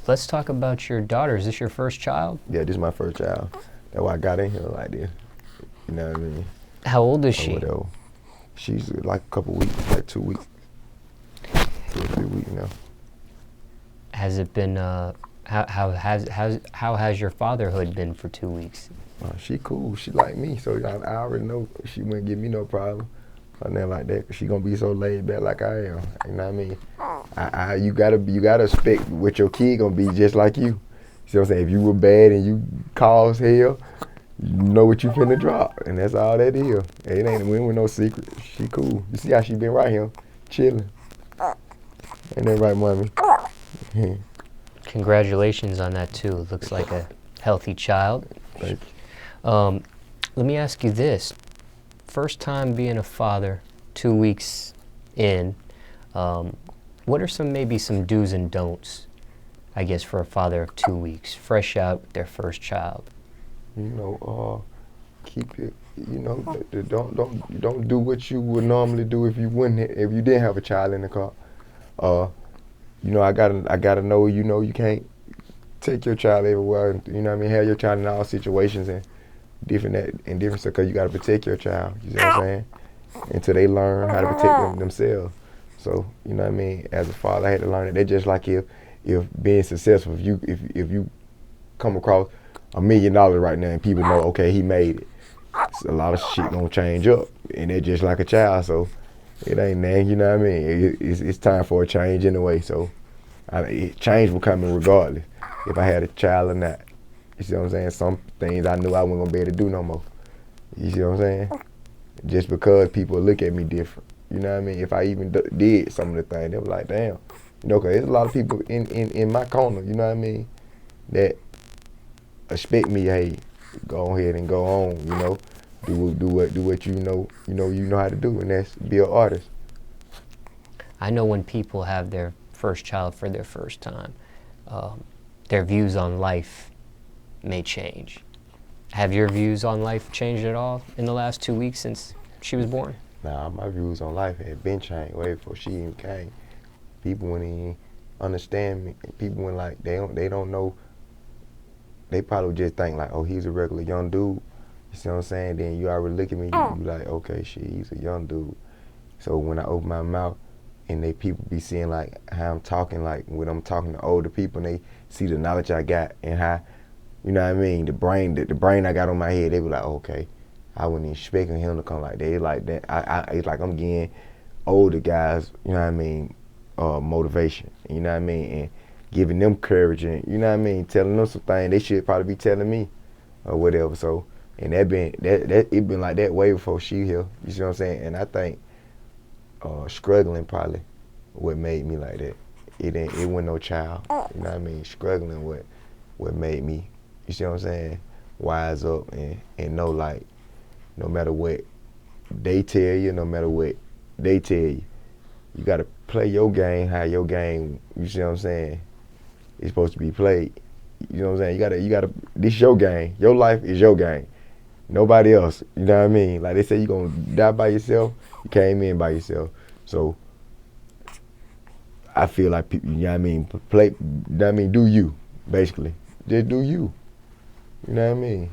let's talk about your daughter. Is this your first child? Yeah, this is my first child. That's why I got in here like this. You know what I mean? How old is she? Whatever. She's like a couple weeks, like 2 weeks. 2 or 3 weeks now. Has it been, how has your fatherhood been for 2 weeks? She cool. She like me, so I already know she wouldn't give me no problem. Nothing like that. She gonna be so laid back like I am. You know what I mean? You gotta expect what your kid gonna be just like you. See what I'm saying? If you were bad and you cause hell, you know what you finna drop, and that's all that is. It ain't with no secret. She cool. You see how she been right here, chilling. Ain't that right, mommy? Congratulations on that too. Looks like a healthy child. Thank you. Let me ask you this. First time being a father, 2 weeks in, what are maybe some do's and don'ts, I guess, for a father of 2 weeks, fresh out with their first child? You know, keep it. You know, don't do what you would normally do if you didn't have a child in the car. You know, I gotta know. You know, you can't take your child everywhere. You know what I mean? Have your child in all situations and different because you gotta protect your child. You know what I'm saying? Until they learn how to protect themselves. So you know what I mean? As a father, I had to learn it. They're just like if being successful, if you come across $1 million right now and people know, okay, he made it. So a lot of shit gonna change up, and they're just like a child. So it ain't that, you know what I mean? It's time for a change anyway. So change will come in regardless if I had a child or not. You see what I'm saying? Some things I knew I wasn't gonna be able to do no more. You see what I'm saying? Just because people look at me different. You know what I mean? If I even did some of the things, they were like, damn. You know, 'cause there's a lot of people in my corner, you know what I mean, that expect me, hey, go ahead and go on, you know, do what you know how to do, and that's be an artist. I know when people have their first child for their first time, their views on life may change. Have your views on life changed at all in the last 2 weeks since she was born? Nah, my views on life had been changed way before she even came. People wouldn't even understand me. People wouldn't like, they don't know. They probably just think like, oh, he's a regular young dude. You see what I'm saying? Then you already look at me, you like, okay, shit, he's a young dude. So when I open my mouth and people be seeing like how I'm talking, like when I'm talking to older people, and they see the knowledge I got and how, you know what I mean, the brain I got on my head, they be like, okay, I wasn't even expecting him to come like that. It's like that. It's like I'm getting older guys, you know what I mean, motivation, you know what I mean, and giving them courage, and you know what I mean, telling them some things they should probably be telling me or whatever. So, and it been like that way before she here. You see what I'm saying? And I think struggling probably what made me like that. It wasn't no child. You know what I mean? Struggling what made me, you see what I'm saying, wise up and know, like, no matter what they tell you, no matter what they tell you, you gotta play your game how your game, you see what I'm saying, it's supposed to be played. You know what I'm saying? You gotta this your game. Your life is your game. Nobody else. You know what I mean? Like they say, you gonna die by yourself. You came in by yourself. So I feel like people, you know what I mean, do you, basically. Just do you. You know what I mean?